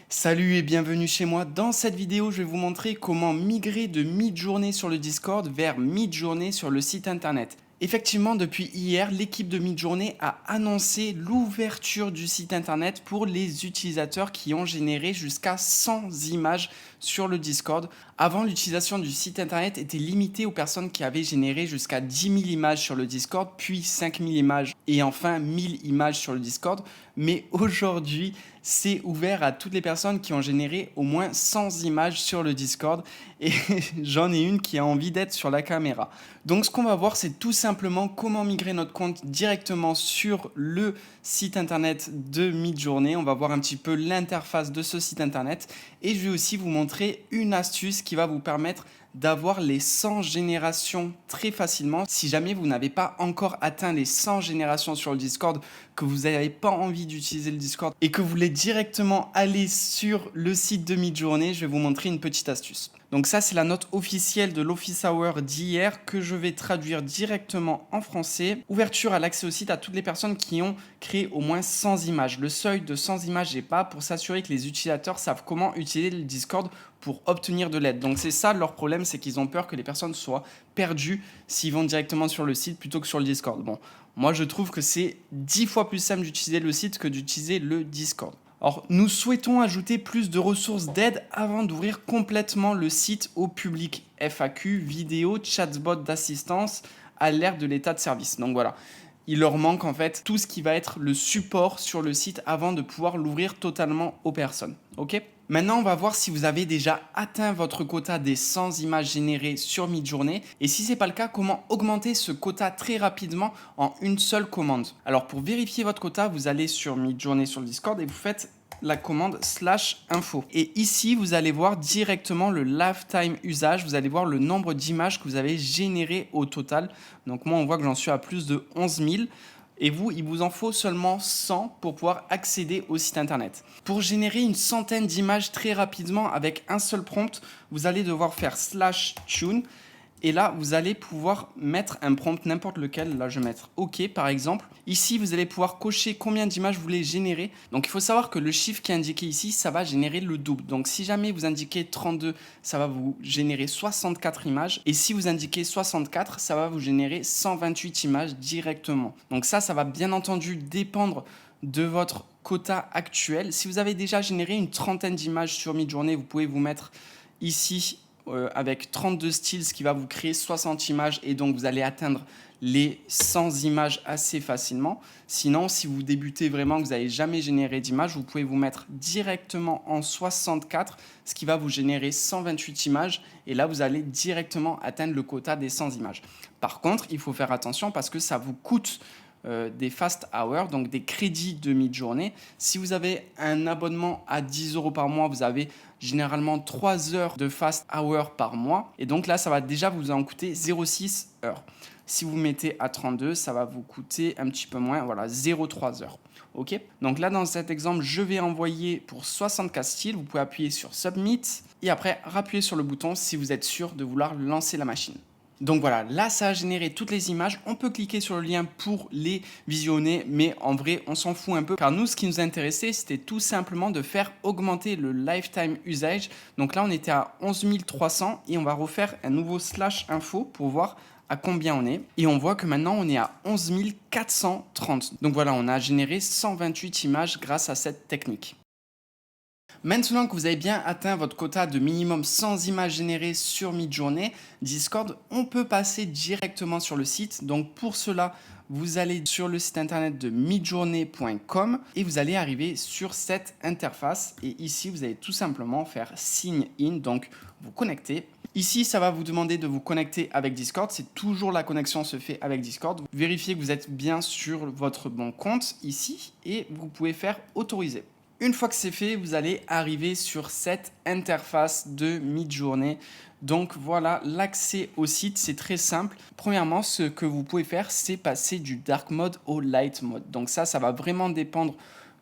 Salut et bienvenue chez moi. Dans cette vidéo, je vais vous montrer comment migrer de Midjourney sur le Discord vers Midjourney sur le site internet. Effectivement, depuis hier, l'équipe de Midjourney a annoncé l'ouverture du site internet pour les utilisateurs qui ont généré jusqu'à 100 images sur le Discord. Avant, l'utilisation du site internet était limitée aux personnes qui avaient généré jusqu'à 10 000 images sur le Discord, puis 5 000 images et enfin 1000 images sur le Discord. Mais aujourd'hui, c'est ouvert à toutes les personnes qui ont généré au moins 100 images sur le Discord et j'en ai une qui a envie d'être sur la caméra. Donc ce qu'on va voir, c'est tout simplement comment migrer notre compte directement sur le site internet de Midjourney. On va voir un petit peu l'interface de ce site internet et je vais aussi vous montrer une astuce qui va vous permettre d'avoir les 100 générations très facilement. Si jamais vous n'avez pas encore atteint les 100 générations sur le Discord, que vous n'avez pas envie d'utiliser le Discord et que vous voulez directement aller sur le site de Midjourney, je vais vous montrer une petite astuce. Donc ça, c'est la note officielle de l'Office Hour d'hier que je vais traduire directement en français. Ouverture à l'accès au site à toutes les personnes qui ont créé au moins 100 images. Le seuil de 100 images n'est pas pour s'assurer que les utilisateurs savent comment utiliser le Discord pour obtenir de l'aide. Donc c'est ça leur problème, c'est qu'ils ont peur que les personnes soient perdues s'ils vont directement sur le site plutôt que sur le Discord. Bon, moi je trouve que c'est 10 fois plus simple d'utiliser le site que d'utiliser le Discord. Alors, nous souhaitons ajouter plus de ressources d'aide avant d'ouvrir complètement le site au public. FAQ, vidéo, chatbot d'assistance, alerte de l'état de service. Donc voilà, il leur manque en fait tout ce qui va être le support sur le site avant de pouvoir l'ouvrir totalement aux personnes. Ok ? Maintenant, on va voir si vous avez déjà atteint votre quota des 100 images générées sur Midjourney et si ce n'est pas le cas, comment augmenter ce quota très rapidement en une seule commande. Alors pour vérifier votre quota, vous allez sur Midjourney sur le Discord et vous faites la commande /info. Et ici, vous allez voir directement le lifetime usage. Vous allez voir le nombre d'images que vous avez générées au total. Donc moi, on voit que j'en suis à plus de 11 000. Et vous, il vous en faut seulement 100 pour pouvoir accéder au site internet. Pour générer une centaine d'images très rapidement avec un seul prompt, vous allez devoir faire /tune. Et là, vous allez pouvoir mettre un prompt, n'importe lequel. Là, je vais mettre OK, par exemple. Ici, vous allez pouvoir cocher combien d'images vous voulez générer. Donc, il faut savoir que le chiffre qui est indiqué ici, ça va générer le double. Donc, si jamais vous indiquez 32, ça va vous générer 64 images. Et si vous indiquez 64, ça va vous générer 128 images directement. Donc, ça va bien entendu dépendre de votre quota actuel. Si vous avez déjà généré une trentaine d'images sur Midjourney, vous pouvez vous mettre ici avec 32 styles, ce qui va vous créer 60 images et donc vous allez atteindre les 100 images assez facilement. Sinon, si vous débutez vraiment, que vous n'avez jamais généré d'images, vous pouvez vous mettre directement en 64, ce qui va vous générer 128 images et là, vous allez directement atteindre le quota des 100 images. Par contre, il faut faire attention parce que ça vous coûte des fast hours, donc des crédits de Midjourney. Si vous avez un abonnement à 10 € par mois, vous avez généralement 3 heures de fast hour par mois. Et donc là, ça va déjà vous en coûter 0,6 heures. Si vous mettez à 32, ça va vous coûter un petit peu moins, voilà, 0,3 heures. Ok. Donc là, dans cet exemple, je vais envoyer pour 64 styles. Vous pouvez appuyer sur Submit et après, appuyer sur le bouton si vous êtes sûr de vouloir lancer la machine. Donc voilà, là ça a généré toutes les images. On peut cliquer sur le lien pour les visionner, mais en vrai, on s'en fout un peu. Car nous, ce qui nous intéressait, c'était tout simplement de faire augmenter le lifetime usage. Donc là, on était à 11 300 et on va refaire un nouveau /info pour voir à combien on est. Et on voit que maintenant, on est à 11 430. Donc voilà, on a généré 128 images grâce à cette technique. Maintenant que vous avez bien atteint votre quota de minimum 100 images générées sur Midjourney Discord, on peut passer directement sur le site. Donc pour cela, vous allez sur le site internet de midjourney.com et vous allez arriver sur cette interface. Et ici, vous allez tout simplement faire Sign In, donc vous connecter. Ici, ça va vous demander de vous connecter avec Discord. C'est toujours la connexion se fait avec Discord. Vérifiez que vous êtes bien sur votre bon compte ici et vous pouvez faire autoriser. Une fois que c'est fait, vous allez arriver sur cette interface de Midjourney. Donc voilà, l'accès au site, c'est très simple. Premièrement, ce que vous pouvez faire, c'est passer du dark mode au light mode. Donc ça va vraiment dépendre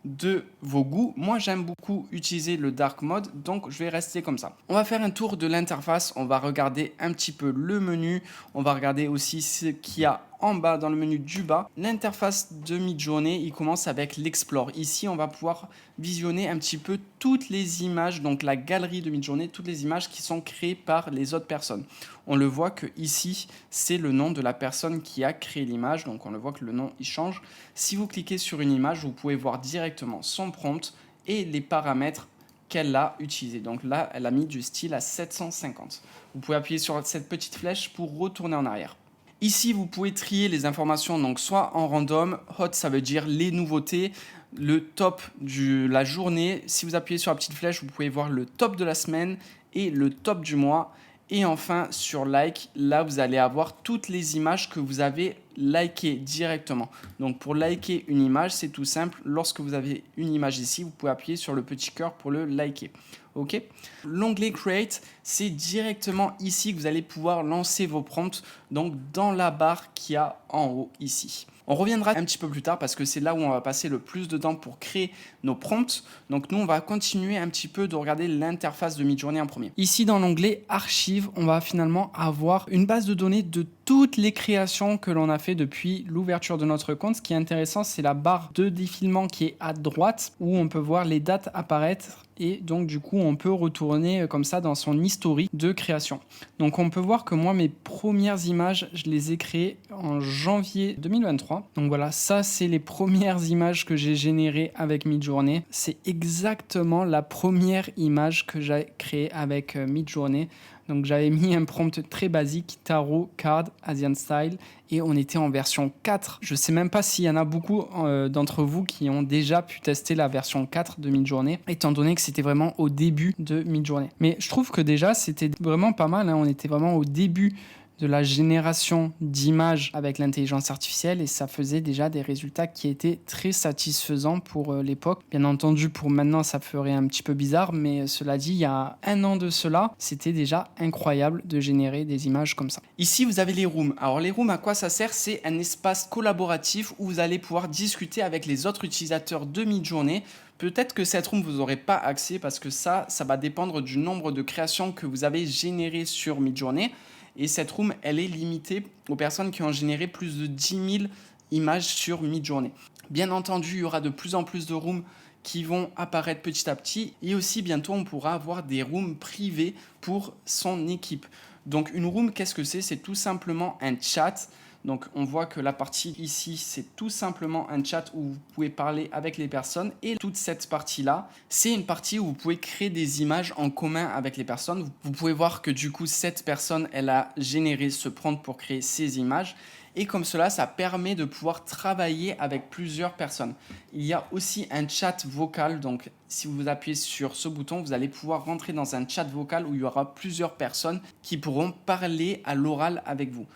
de vos goûts. Moi, j'aime beaucoup utiliser le dark mode, donc je vais rester comme ça. On va faire un tour de l'interface, on va regarder un petit peu le menu, on va regarder aussi ce qu'il y a en bas dans le menu du bas, l'interface de Midjourney, il commence avec l'Explore. Ici, on va pouvoir visionner un petit peu toutes les images, donc la galerie de Midjourney, toutes les images qui sont créées par les autres personnes. On le voit que ici, c'est le nom de la personne qui a créé l'image, donc on le voit que le nom il change. Si vous cliquez sur une image, vous pouvez voir directement son prompt et les paramètres qu'elle a utilisés. Donc là, elle a mis du style à 750. Vous pouvez appuyer sur cette petite flèche pour retourner en arrière. Ici, vous pouvez trier les informations, donc soit en random, hot ça veut dire les nouveautés, le top de la journée. Si vous appuyez sur la petite flèche, vous pouvez voir le top de la semaine et le top du mois. Et enfin, sur like, là, vous allez avoir toutes les images que vous avez likées directement. Donc, pour liker une image, c'est tout simple. Lorsque vous avez une image ici, vous pouvez appuyer sur le petit cœur pour le liker. OK. L'onglet Create, c'est directement ici que vous allez pouvoir lancer vos prompts, donc dans la barre qu'il y a en haut ici. On reviendra un petit peu plus tard parce que c'est là où on va passer le plus de temps pour créer nos prompts. Donc nous, on va continuer un petit peu de regarder l'interface de Midjourney en premier. Ici, dans l'onglet Archives, on va finalement avoir une base de données de toutes les créations que l'on a fait depuis l'ouverture de notre compte. Ce qui est intéressant, c'est la barre de défilement qui est à droite où on peut voir les dates apparaître. Et donc du coup on peut retourner comme ça dans son historique de création. Donc on peut voir que moi mes premières images je les ai créées en janvier 2023. Donc voilà, ça c'est les premières images que j'ai générées avec Midjourney. C'est exactement la première image que j'ai créée avec Midjourney. Donc j'avais mis un prompt très basique, tarot, card, Asian style, et on était en version 4. Je sais même pas s'il y en a beaucoup d'entre vous qui ont déjà pu tester la version 4 de Midjourney, étant donné que c'était vraiment au début de Midjourney. Mais je trouve que déjà c'était vraiment pas mal, hein. On était vraiment au début de la génération d'images avec l'intelligence artificielle et ça faisait déjà des résultats qui étaient très satisfaisants pour l'époque. Bien entendu, pour maintenant, ça ferait un petit peu bizarre, mais cela dit, il y a un an de cela, c'était déjà incroyable de générer des images comme ça. Ici, vous avez les rooms. Alors, les rooms, à quoi ça sert? C'est un espace collaboratif où vous allez pouvoir discuter avec les autres utilisateurs de Midjourney. Peut-être que cette room, vous n'aurez pas accès parce que ça va dépendre du nombre de créations que vous avez générées sur Midjourney. Et cette room, elle est limitée aux personnes qui ont généré plus de 10 000 images sur Midjourney. Bien entendu, il y aura de plus en plus de rooms qui vont apparaître petit à petit. Et aussi, bientôt, on pourra avoir des rooms privés pour son équipe. Donc, une room, qu'est-ce que c'est? C'est tout simplement un chat. Donc, on voit que la partie ici, c'est tout simplement un chat où vous pouvez parler avec les personnes. Et toute cette partie-là, c'est une partie où vous pouvez créer des images en commun avec les personnes. Vous pouvez voir que du coup, cette personne, elle a généré ce prompt pour créer ces images. Et comme cela, ça permet de pouvoir travailler avec plusieurs personnes. Il y a aussi un chat vocal. Donc, si vous appuyez sur ce bouton, vous allez pouvoir rentrer dans un chat vocal où il y aura plusieurs personnes qui pourront parler à l'oral avec vous.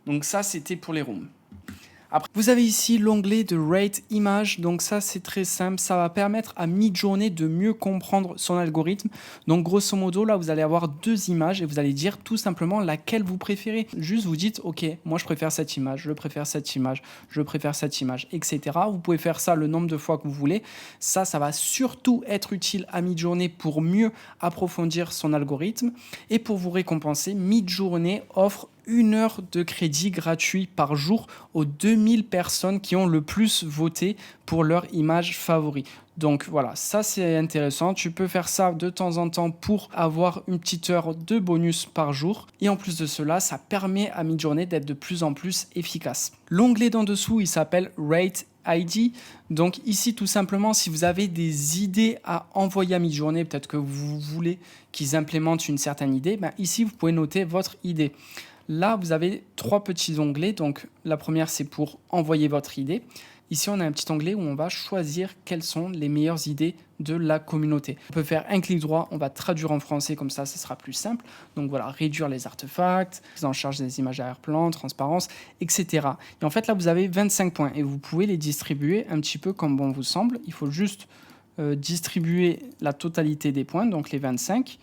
Donc ça, c'était pour les rooms. Après, vous avez ici l'onglet de Rate Image. Donc ça, c'est très simple. Ça va permettre à Midjourney de mieux comprendre son algorithme. Donc grosso modo, là, vous allez avoir deux images et vous allez dire tout simplement laquelle vous préférez. Juste, vous dites, OK, moi, je préfère cette image, je préfère cette image, je préfère cette image, etc. Vous pouvez faire ça le nombre de fois que vous voulez. Ça va surtout être utile à Midjourney pour mieux approfondir son algorithme. Et pour vous récompenser, Midjourney offre 1 heure de crédit gratuit par jour aux 2000 personnes qui ont le plus voté pour leur image favorite. Donc voilà, ça c'est intéressant. Tu peux faire ça de temps en temps pour avoir une petite heure de bonus par jour. Et en plus de cela, ça permet à Midjourney d'être de plus en plus efficace. L'onglet d'en dessous, il s'appelle Rate ID. Donc ici, tout simplement, si vous avez des idées à envoyer à Midjourney, peut-être que vous voulez qu'ils implémentent une certaine idée, ici, vous pouvez noter votre idée. Là, vous avez 3 petits onglets. Donc, la première, c'est pour envoyer votre idée. Ici, on a un petit onglet où on va choisir quelles sont les meilleures idées de la communauté. On peut faire un clic droit, on va traduire en français, comme ça sera plus simple. Donc voilà, réduire les artefacts, prise en charge des images arrière-plan, transparence, etc. Et en fait, là, vous avez 25 points et vous pouvez les distribuer un petit peu comme bon vous semble. Il faut juste distribuer la totalité des points, donc les 25.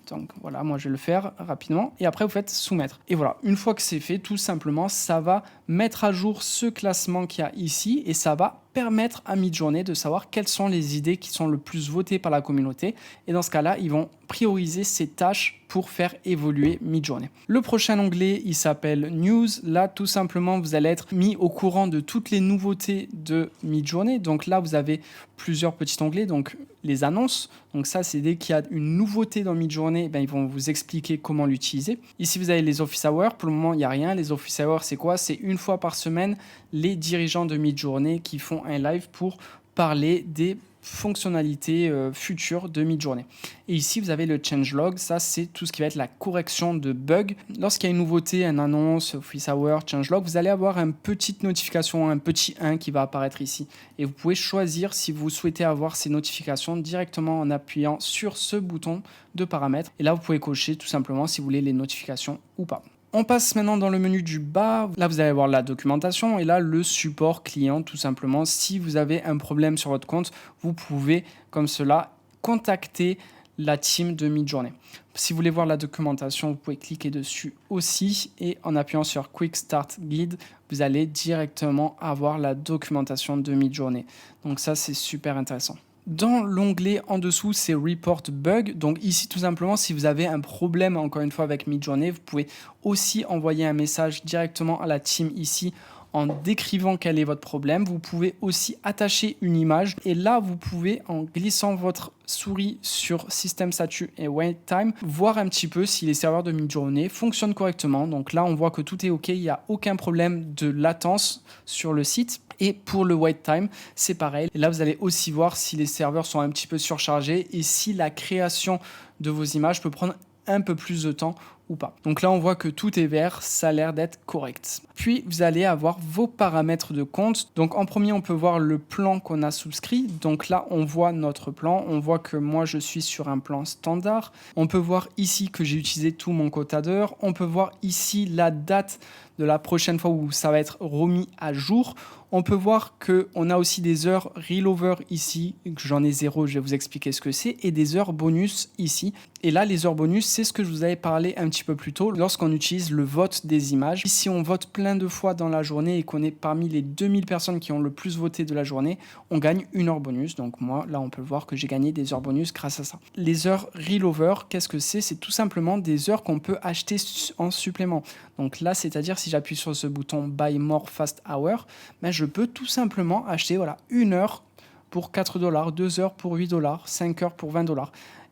Donc voilà, moi je vais le faire rapidement et après vous faites soumettre. Et voilà, une fois que c'est fait, tout simplement, ça va mettre à jour ce classement qu'il y a ici et ça va permettre à Midjourney de savoir quelles sont les idées qui sont le plus votées par la communauté. Et dans ce cas-là, ils vont prioriser ces tâches pour faire évoluer Midjourney. Le prochain onglet, il s'appelle News. Là, tout simplement, vous allez être mis au courant de toutes les nouveautés de Midjourney. Donc là, vous avez plusieurs petits onglets. Donc les annonces. Donc ça, c'est dès qu'il y a une nouveauté dans Midjourney, ils vont vous expliquer comment l'utiliser. Ici, vous avez les Office Hours. Pour le moment, il n'y a rien. Les Office Hours, c'est quoi? C'est une fois par semaine, les dirigeants de Midjourney qui font un live pour parler des fonctionnalités futures de Midjourney. Et ici, vous avez le changelog. Ça, c'est tout ce qui va être la correction de bugs. Lorsqu'il y a une nouveauté, une annonce, Office Hour, changelog, vous allez avoir une petite notification, un petit 1 qui va apparaître ici. Et vous pouvez choisir si vous souhaitez avoir ces notifications directement en appuyant sur ce bouton de paramètres. Et là, vous pouvez cocher tout simplement si vous voulez les notifications ou pas. On passe maintenant dans le menu du bas. Là, vous allez voir la documentation et là, le support client, tout simplement. Si vous avez un problème sur votre compte, vous pouvez, comme cela, contacter la team de Midjourney. Si vous voulez voir la documentation, vous pouvez cliquer dessus aussi et en appuyant sur Quick Start Guide, vous allez directement avoir la documentation de Midjourney. Donc ça, c'est super intéressant. Dans l'onglet en dessous, c'est Report Bug. Donc ici, tout simplement, si vous avez un problème, encore une fois, avec Midjourney, vous pouvez aussi envoyer un message directement à la team ici en décrivant quel est votre problème. Vous pouvez aussi attacher une image et là, vous pouvez, en glissant votre souris sur System Statut et Wait Time, voir un petit peu si les serveurs de Midjourney fonctionnent correctement. Donc là, on voit que tout est OK, il n'y a aucun problème de latence sur le site. Et pour le wait time, c'est pareil. Et là, vous allez aussi voir si les serveurs sont un petit peu surchargés et si la création de vos images peut prendre un peu plus de temps ou pas. Donc là, on voit que tout est vert, ça a l'air d'être correct. Puis, vous allez avoir vos paramètres de compte. Donc en premier, on peut voir le plan qu'on a souscrit. Donc là, on voit notre plan. On voit que moi, je suis sur un plan standard. On peut voir ici que j'ai utilisé tout mon quota d'heures. On peut voir ici la date de la prochaine fois où ça va être remis à jour. On peut voir qu'on a aussi des heures real over ici, j'en ai 0, je vais vous expliquer ce que c'est, et des heures bonus ici. Et là, les heures bonus, c'est ce que je vous avais parlé un petit peu plus tôt lorsqu'on utilise le vote des images. Si on vote plein de fois dans la journée et qu'on est parmi les 2000 personnes qui ont le plus voté de la journée, on gagne une heure bonus. Donc moi, là, on peut voir que j'ai gagné des heures bonus grâce à ça. Les heures real over, qu'est-ce que c'est? C'est tout simplement des heures qu'on peut acheter en supplément. Donc là, c'est-à-dire si j'appuie sur ce bouton Buy More Fast Hour, je peux tout simplement acheter une heure pour 4 $, 2 heures pour 8 $, 5 heures pour 20 $.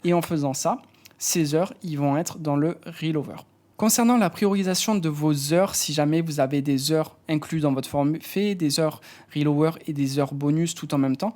Et en faisant ça, ces heures, ils vont être dans le real over. Concernant la priorisation de vos heures, si jamais vous avez des heures incluses dans votre forfait, des heures real over et des heures bonus tout en même temps,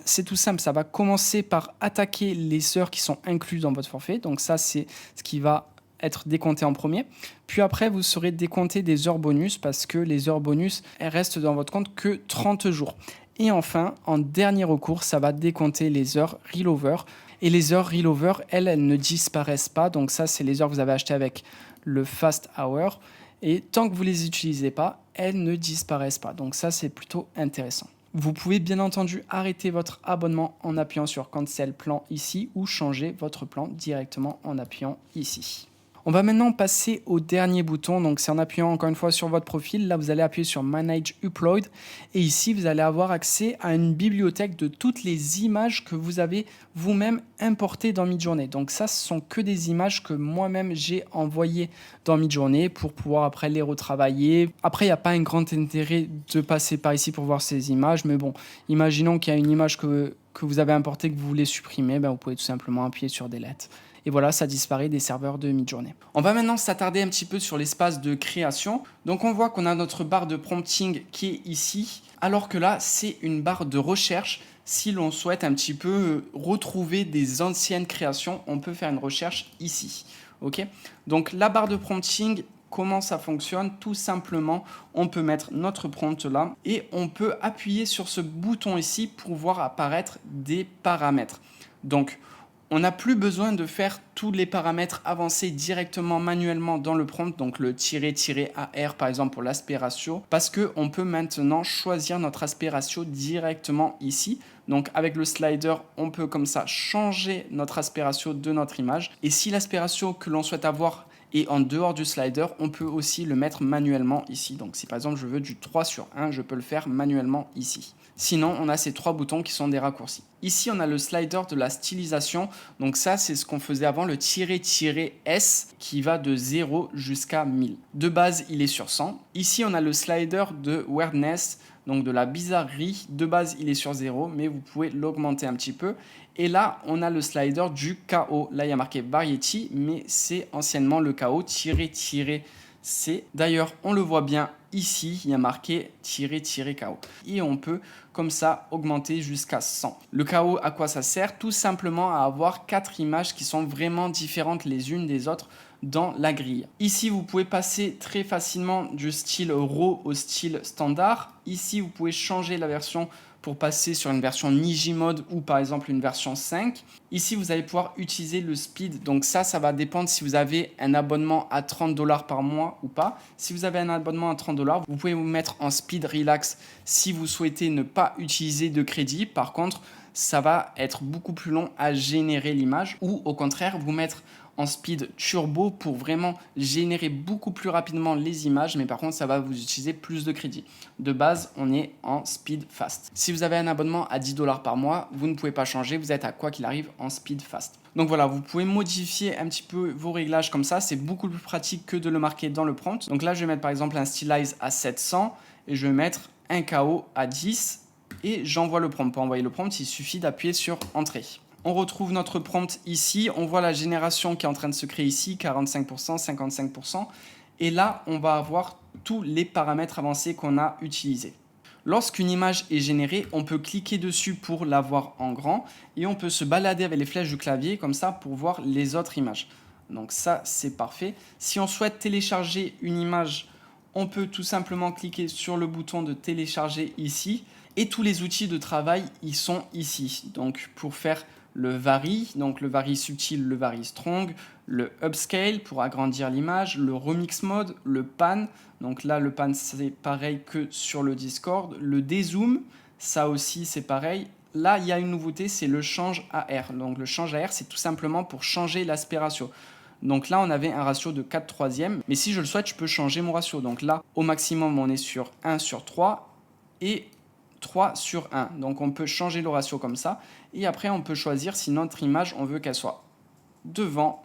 c'est tout simple. Ça va commencer par attaquer les heures qui sont incluses dans votre forfait. Donc ça, c'est ce qui va être décompté en premier. Puis après, vous serez décompté des heures bonus parce que les heures bonus, elles restent dans votre compte que 30 jours. Et enfin, en dernier recours, ça va décompter les heures real over. Et les heures real over, elles ne disparaissent pas. Donc ça, c'est les heures que vous avez achetées avec le fast hour. Et tant que vous ne les utilisez pas, elles ne disparaissent pas. Donc ça, c'est plutôt intéressant. Vous pouvez bien entendu arrêter votre abonnement en appuyant sur Cancel Plan ici ou changer votre plan directement en appuyant ici. On va maintenant passer au dernier bouton, donc c'est en appuyant encore une fois sur votre profil, là vous allez appuyer sur Manage Upload et ici vous allez avoir accès à une bibliothèque de toutes les images que vous avez vous-même importées dans Midjourney. Donc ça, ce sont que des images que moi-même j'ai envoyées dans Midjourney pour pouvoir après les retravailler. Après, il n'y a pas un grand intérêt de passer par ici pour voir ces images, mais bon, imaginons qu'il y a une image que vous avez importée que vous voulez supprimer, vous pouvez tout simplement appuyer sur Delete. Et voilà, ça disparaît des serveurs de Midjourney. On va maintenant s'attarder un petit peu sur l'espace de création. Donc on voit qu'on a notre barre de prompting qui est ici, alors que là, c'est une barre de recherche. Si l'on souhaite un petit peu retrouver des anciennes créations, on peut faire une recherche ici. Okay, donc la barre de prompting, comment ça fonctionne? Tout simplement, on peut mettre notre prompt là et on peut appuyer sur ce bouton ici pour voir apparaître des paramètres. Donc, on n'a plus besoin de faire tous les paramètres avancés directement manuellement dans le prompt, donc le -AR par exemple pour l'aspect ratio, parce qu'on peut maintenant choisir notre aspect ratio directement ici. Donc avec le slider, on peut comme ça changer notre aspect ratio de notre image. Et si l'aspect ratio que l'on souhaite avoir Et en dehors du slider, on peut aussi le mettre manuellement ici. Donc si par exemple je veux du 3/1, je peux le faire manuellement ici. Sinon, on a ces 3 boutons qui sont des raccourcis. Ici, on a le slider de la stylisation. Donc ça, c'est ce qu'on faisait avant, le -S qui va de 0 jusqu'à 1000. De base, il est sur 100. Ici, on a le slider de weirdness, donc de la bizarrerie. De base, il est sur 0, mais vous pouvez l'augmenter un petit peu. Et là, on a le slider du chaos. Là, il y a marqué variety, mais c'est anciennement le chaos -C. D'ailleurs, on le voit bien ici, il y a marqué -chaos. Et on peut comme ça augmenter jusqu'à 100. Le chaos, à quoi ça sert? Tout simplement à avoir 4 images qui sont vraiment différentes les unes des autres dans la grille. Ici, vous pouvez passer très facilement du style RAW au style standard. Ici, vous pouvez changer la version pour passer sur une version Nijimod ou par exemple une version 5. Ici, vous allez pouvoir utiliser le speed. Donc ça va dépendre si vous avez un abonnement à 30 $ par mois ou pas. Si vous avez un abonnement à 30 $, vous pouvez vous mettre en speed relax si vous souhaitez ne pas utiliser de crédit. Par contre, ça va être beaucoup plus long à générer l'image ou au contraire, vous mettre en speed turbo pour vraiment générer beaucoup plus rapidement les images, mais par contre ça va vous utiliser plus de crédit. De base, on est en speed fast. Si vous avez un abonnement à 10 $ par mois, vous ne pouvez pas changer, vous êtes à quoi qu'il arrive en speed fast. Donc voilà, vous pouvez modifier un petit peu vos réglages comme ça, c'est beaucoup plus pratique que de le marquer dans le prompt. Donc là, je vais mettre par exemple un stylize à 700 et je vais mettre un KO à 10 et j'envoie le prompt. Pour envoyer le prompt, il suffit d'appuyer sur entrée. On retrouve notre prompt ici, on voit la génération qui est en train de se créer ici, 45%, 55%. Et là, on va avoir tous les paramètres avancés qu'on a utilisés. Lorsqu'une image est générée, on peut cliquer dessus pour la voir en grand et on peut se balader avec les flèches du clavier comme ça pour voir les autres images. Donc ça, c'est parfait. Si on souhaite télécharger une image, on peut tout simplement cliquer sur le bouton de télécharger ici et tous les outils de travail, ils sont ici. Donc pour faire le vary, donc le vary subtil, le vary strong, le upscale pour agrandir l'image, le remix mode, le pan, donc là le pan c'est pareil que sur le Discord, le dézoom, ça aussi c'est pareil. Là il y a une nouveauté, c'est le change AR, donc le change AR c'est tout simplement pour changer l'aspect ratio. Donc là on avait un ratio de 4/3, mais si je le souhaite je peux changer mon ratio, donc là au maximum on est sur 1/3 et 3/1. Donc on peut changer le ratio comme ça. Et après, on peut choisir si notre image, on veut qu'elle soit devant,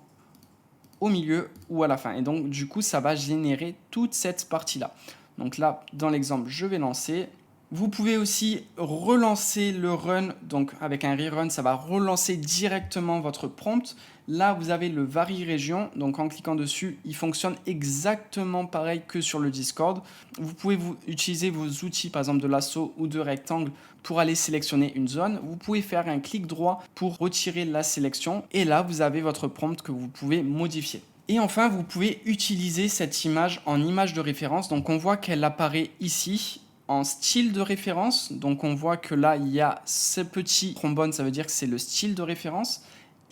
au milieu ou à la fin. Et donc, du coup, ça va générer toute cette partie-là. Donc là, dans l'exemple, je vais lancer. Vous pouvez aussi relancer le run, donc avec un rerun, ça va relancer directement votre prompt. Là, vous avez le vary région, donc en cliquant dessus, il fonctionne exactement pareil que sur le Discord. Vous pouvez utiliser vos outils, par exemple de lasso ou de rectangle, pour aller sélectionner une zone. Vous pouvez faire un clic droit pour retirer la sélection. Et là, vous avez votre prompt que vous pouvez modifier. Et enfin, vous pouvez utiliser cette image en image de référence. Donc, on voit qu'elle apparaît ici en style de référence. Donc on voit que là il y a ce petit trombone, ça veut dire que c'est le style de référence.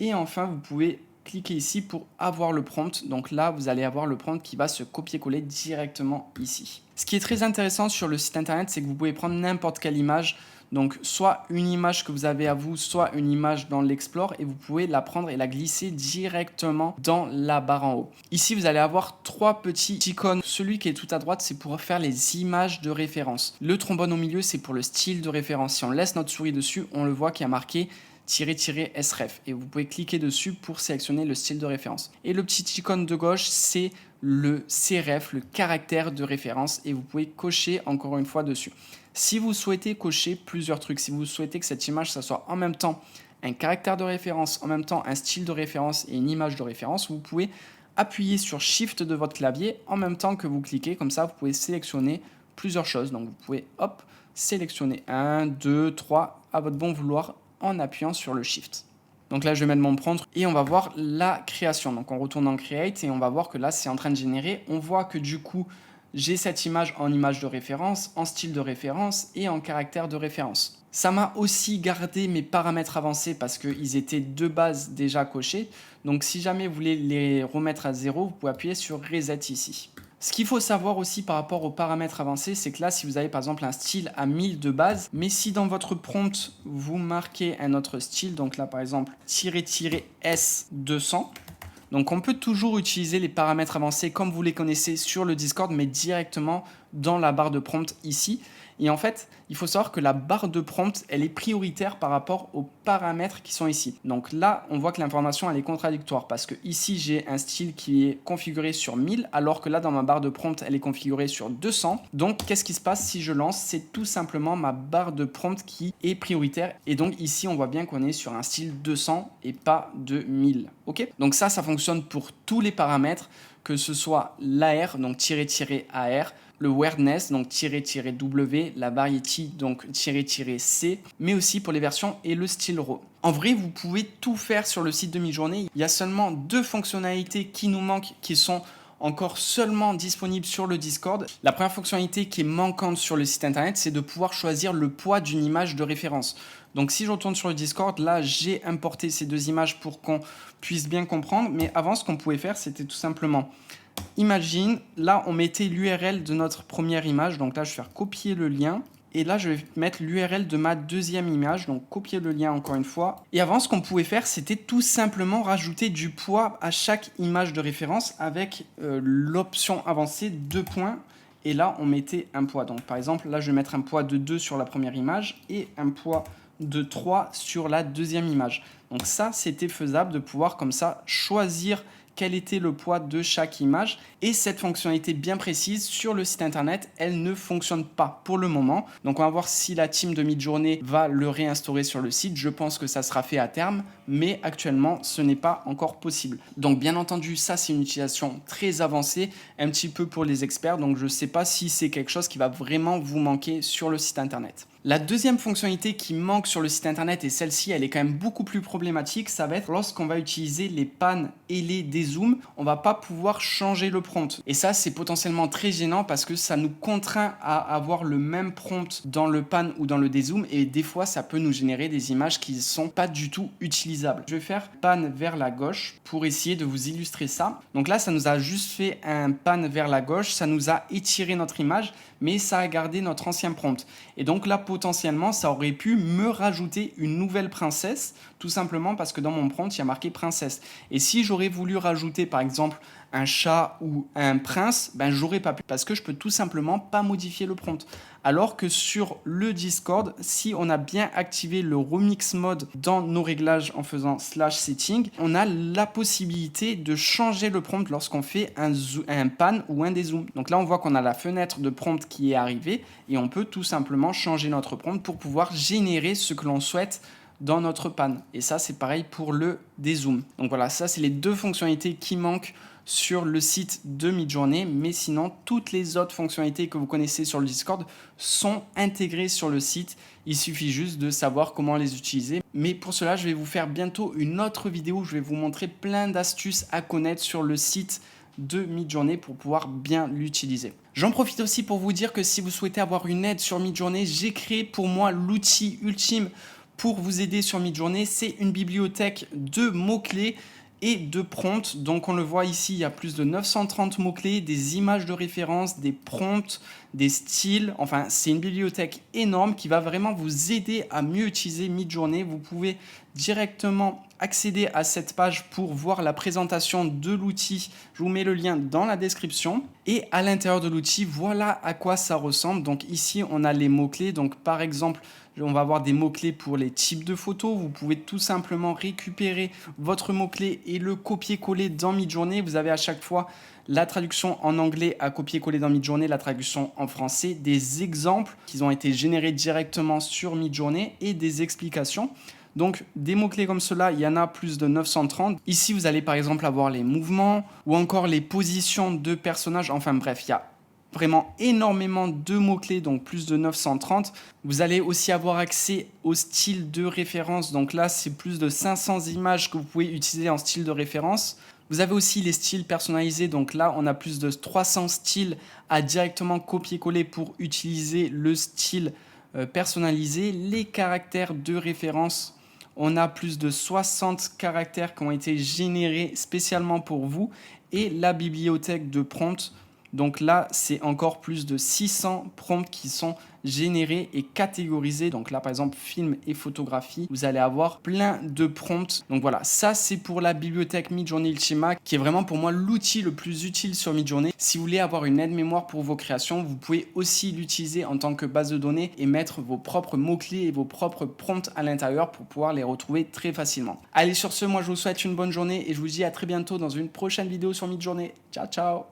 Et enfin vous pouvez cliquer ici pour avoir le prompt. Donc là vous allez avoir le prompt qui va se copier-coller directement ici. Ce qui est très intéressant sur le site internet, c'est que vous pouvez prendre n'importe quelle image. Donc soit une image que vous avez à vous, soit une image dans l'Explore et vous pouvez la prendre et la glisser directement dans la barre en haut. Ici, vous allez avoir 3 petits icônes. Celui qui est tout à droite, c'est pour faire les images de référence. Le trombone au milieu, c'est pour le style de référence. Si on laisse notre souris dessus, on le voit qu'il y a marqué --sref et vous pouvez cliquer dessus pour sélectionner le style de référence. Et le petit icône de gauche, c'est le cref, le caractère de référence et vous pouvez cocher encore une fois dessus. Si vous souhaitez cocher plusieurs trucs, si vous souhaitez que cette image ça soit en même temps un caractère de référence, en même temps un style de référence et une image de référence, vous pouvez appuyer sur Shift de votre clavier en même temps que vous cliquez. Comme ça, vous pouvez sélectionner plusieurs choses. Donc, vous pouvez hop, sélectionner 1, 2, 3 à votre bon vouloir en appuyant sur le Shift. Donc là, je vais mettre mon prompt et on va voir la création. Donc, on retourne en Create et on va voir que là, c'est en train de générer. On voit que du coup, j'ai cette image en image de référence, en style de référence et en caractère de référence. Ça m'a aussi gardé mes paramètres avancés parce qu'ils étaient de base déjà cochés. Donc si jamais vous voulez les remettre à 0, vous pouvez appuyer sur Reset ici. Ce qu'il faut savoir aussi par rapport aux paramètres avancés, c'est que là, si vous avez par exemple un style à 1000 de base, mais si dans votre prompt, vous marquez un autre style, donc là par exemple --S 200, Donc on peut toujours utiliser les paramètres avancés comme vous les connaissez sur le Discord, mais directement dans la barre de prompt ici. Et en fait, il faut savoir que la barre de prompt, elle est prioritaire par rapport aux paramètres qui sont ici. Donc là, on voit que l'information, elle est contradictoire parce que ici, j'ai un style qui est configuré sur 1000, alors que là, dans ma barre de prompt, elle est configurée sur 200. Donc, qu'est-ce qui se passe si je lance? C'est tout simplement ma barre de prompt qui est prioritaire. Et donc, ici, on voit bien qu'on est sur un style 200 et pas de 1000. Ok? Donc ça fonctionne pour tous les paramètres, que ce soit l'AR, donc -AR, le weirdness, donc -W, la variety, donc -C, mais aussi pour les versions et le style raw. En vrai, vous pouvez tout faire sur le site de Midjourney. Il y a seulement 2 fonctionnalités qui nous manquent, qui sont encore seulement disponibles sur le Discord. La première fonctionnalité qui est manquante sur le site internet, c'est de pouvoir choisir le poids d'une image de référence. Donc si je retourne sur le Discord, là j'ai importé ces 2 images pour qu'on puisse bien comprendre. Mais avant, ce qu'on pouvait faire, c'était tout simplement, imagine, là on mettait l'URL de notre première image. Donc là je vais faire copier le lien. Et là, je vais mettre l'URL de ma deuxième image, donc copier le lien encore une fois. Et avant, ce qu'on pouvait faire, c'était tout simplement rajouter du poids à chaque image de référence avec l'option avancée 2 points. Et là, on mettait un poids. Donc par exemple, là, je vais mettre un poids de 2 sur la première image et un poids de 3 sur la deuxième image. Donc ça, c'était faisable de pouvoir comme ça choisir quel était le poids de chaque image. Et cette fonctionnalité bien précise sur le site internet, elle ne fonctionne pas pour le moment. Donc on va voir si la team de Midjourney va le réinstaurer sur le site. Je pense que ça sera fait à terme, mais actuellement ce n'est pas encore possible. Donc bien entendu, ça c'est une utilisation très avancée, un petit peu pour les experts. Donc je ne sais pas si c'est quelque chose qui va vraiment vous manquer sur le site internet. La deuxième fonctionnalité qui manque sur le site internet, et celle-ci elle est quand même beaucoup plus problématique, ça va être lorsqu'on va utiliser les pans et les dézooms, on va pas pouvoir changer le prompt. Et ça c'est potentiellement très gênant parce que ça nous contraint à avoir le même prompt dans le pan ou dans le dézoom, et des fois ça peut nous générer des images qui sont pas du tout utilisables. Je vais faire pan vers la gauche pour essayer de vous illustrer ça. Donc là ça nous a juste fait un pan vers la gauche, ça nous a étiré notre image, mais ça a gardé notre ancien prompt. Et donc là, potentiellement, ça aurait pu me rajouter une nouvelle princesse, tout simplement parce que dans mon prompt, il y a marqué princesse. Et si j'aurais voulu rajouter, par exemple, un chat ou un prince, ben j'aurais pas pu parce que je peux tout simplement pas modifier le prompt. Alors que sur le Discord, si on a bien activé le remix mode dans nos réglages en faisant /setting, on a la possibilité de changer le prompt lorsqu'on fait un pan ou un dézoom. Donc là, on voit qu'on a la fenêtre de prompt qui est arrivée et on peut tout simplement changer notre prompt pour pouvoir générer ce que l'on souhaite dans notre pan. Et ça, c'est pareil pour le dézoom. Donc voilà, ça, c'est les 2 fonctionnalités qui manquent sur le site de Midjourney, mais sinon toutes les autres fonctionnalités que vous connaissez sur le Discord sont intégrées sur le site. Il suffit juste de savoir comment les utiliser. Mais pour cela, je vais vous faire bientôt une autre vidéo où je vais vous montrer plein d'astuces à connaître sur le site de Midjourney pour pouvoir bien l'utiliser. J'en profite aussi pour vous dire que si vous souhaitez avoir une aide sur Midjourney, j'ai créé pour moi l'outil ultime pour vous aider sur Midjourney. C'est une bibliothèque de mots-clés et de prompts. Donc on le voit ici, il y a plus de 930 mots-clés, des images de référence, des prompts, des styles. Enfin, c'est une bibliothèque énorme qui va vraiment vous aider à mieux utiliser Midjourney. Vous pouvez directement accéder à cette page pour voir la présentation de l'outil. Je vous mets le lien dans la description. Et à l'intérieur de l'outil, voilà à quoi ça ressemble. Donc ici, on a les mots-clés. Donc par exemple, on va avoir des mots-clés pour les types de photos. Vous pouvez tout simplement récupérer votre mot-clé et le copier-coller dans Midjourney. Vous avez à chaque fois la traduction en anglais à copier-coller dans Midjourney, la traduction en français, des exemples qui ont été générés directement sur Midjourney et des explications. Donc des mots-clés comme cela, il y en a plus de 930. Ici, vous allez par exemple avoir les mouvements ou encore les positions de personnages. Enfin bref, il y a vraiment énormément de mots-clés, donc plus de 930. Vous allez aussi avoir accès au style de référence. Donc là, c'est plus de 500 images que vous pouvez utiliser en style de référence. Vous avez aussi les styles personnalisés. Donc là, on a plus de 300 styles à directement copier-coller pour utiliser le style personnalisé. Les caractères de référence, on a plus de 60 caractères qui ont été générés spécialement pour vous. Et la bibliothèque de prompts, Donc là, c'est encore plus de 600 prompts qui sont générés et catégorisés. Donc là, par exemple, film et photographie, vous allez avoir plein de prompts. Donc voilà, ça c'est pour la bibliothèque Midjourney Ultima, qui est vraiment pour moi l'outil le plus utile sur Midjourney. Si vous voulez avoir une aide-mémoire pour vos créations, vous pouvez aussi l'utiliser en tant que base de données et mettre vos propres mots-clés et vos propres prompts à l'intérieur pour pouvoir les retrouver très facilement. Allez, sur ce, moi je vous souhaite une bonne journée et je vous dis à très bientôt dans une prochaine vidéo sur Midjourney. Ciao, ciao!